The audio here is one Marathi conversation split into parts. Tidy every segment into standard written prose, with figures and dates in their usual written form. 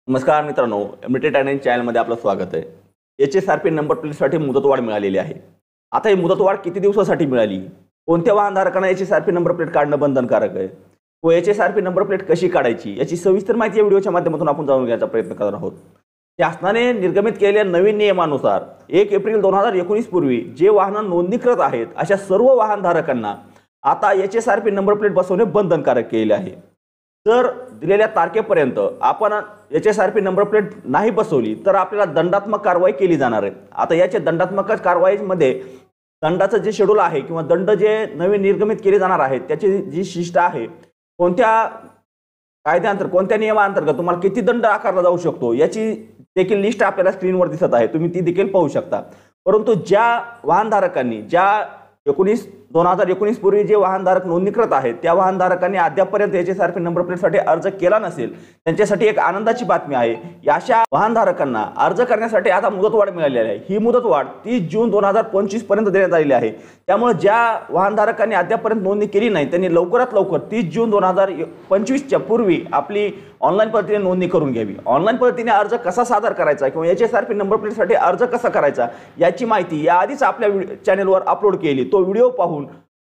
नमस्कार मित्रांनो, एमटी टायनिंग चॅनलमध्ये आपलं स्वागत आहे। HSRP नंबर प्लेटसाठी मुदतवाढ मिळालेली आहे। आता ही मुदतवाढ किती दिवसासाठी मिळाली, कोणत्या वाहनधारकांना HSRP नंबर प्लेट काढणं बंधनकारक आहे व HSRP नंबर प्लेट कशी काढायची याची सविस्तर माहिती या व्हिडिओच्या माध्यमातून आपण जाणून घेण्याचा प्रयत्न करणार आहोत। शासनाने निर्गमित केलेल्या नवीन नियमानुसार 1 एप्रिल 2019 पूर्वी जे वाहन नोंदणीकृत आहेत अशा सर्व वाहनधारकांना आता HSRP नंबर प्लेट बसवणे बंधनकारक केले आहे। जर दिलेल्या तारखेपर्यंत आपण HSRP नंबर प्लेट नाही बसवली तर आपल्याला दंडात्मक कारवाई केली जाणार आहे। आता याच्या दंडात्मक कारवाईमध्ये दंडाचं जे शेड्यूल आहे किंवा दंड जे नवीन निर्गमित केले जाणार आहेत त्याची जी शिस्त आहे, कोणत्या कायद्याअंतर्गत कोणत्या नियमांतर्गत तुम्हाला किती दंड आकारला जाऊ शकतो याची देखील लिस्ट आपल्याला स्क्रीनवर दिसत आहे, तुम्ही ती देखील पाहू शकता। परंतु ज्या वाहनधारकांनी ज्या 2019 पूर्वी जे वाहनधारक नोंदणीकृत आहेत त्या वाहनधारकांनी अद्यापपर्यंत HSRP नंबर प्लेटसाठी अर्ज केला नसेल त्यांच्यासाठी एक आनंदाची बातमी आहे। अशा वाहनधारकांना अर्ज करण्यासाठी आता मुदतवाढ मिळालेली आहे। ही मुदतवाढ 30 जून 2025 पर्यंत देण्यात आलेली आहे। त्यामुळे ज्या वाहनधारकांनी अद्यापपर्यंत नोंदणी केली नाही त्यांनी लवकरात लवकर 30 जून 2025 च्या पूर्वी आपली ऑनलाईन पद्धतीने नोंदणी करून घ्यावी। ऑनलाईन पद्धतीने अर्ज कसा सादर करायचा किंवा HSRP नंबर प्लेटसाठी अर्ज कसा करायचा याची माहिती याआधीच आपल्या चॅनलवर अपलोड केली। तो व्हिडिओ पाहून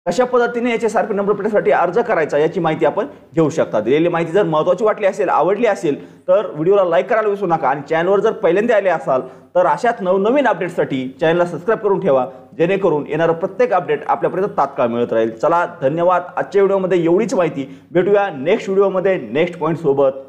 कशा पद्धतीने HSRP नंबर प्लेटसाठी अर्ज करायचा याची माहिती आपण घेऊ शकता। दिलेली माहिती जर महत्त्वाची वाटली असेल, आवडली असेल तर व्हिडिओला लाईक करायला विसरू नका आणि चॅनलवर जर पहिल्यांदा आले असाल तर अशाच नवनवीन अपडेट्ससाठी चॅनलला सबस्क्राइब करून ठेवा, जेणेकरून येणारा प्रत्येक अपडेट आपल्यापर्यंत तात्काळ मिळत राहील। चला धन्यवाद। आजच्या व्हिडिओमध्ये एवढीच माहिती। भेटूया नेक्स्ट व्हिडिओमध्ये नेक्स्ट पॉईंट सोबत।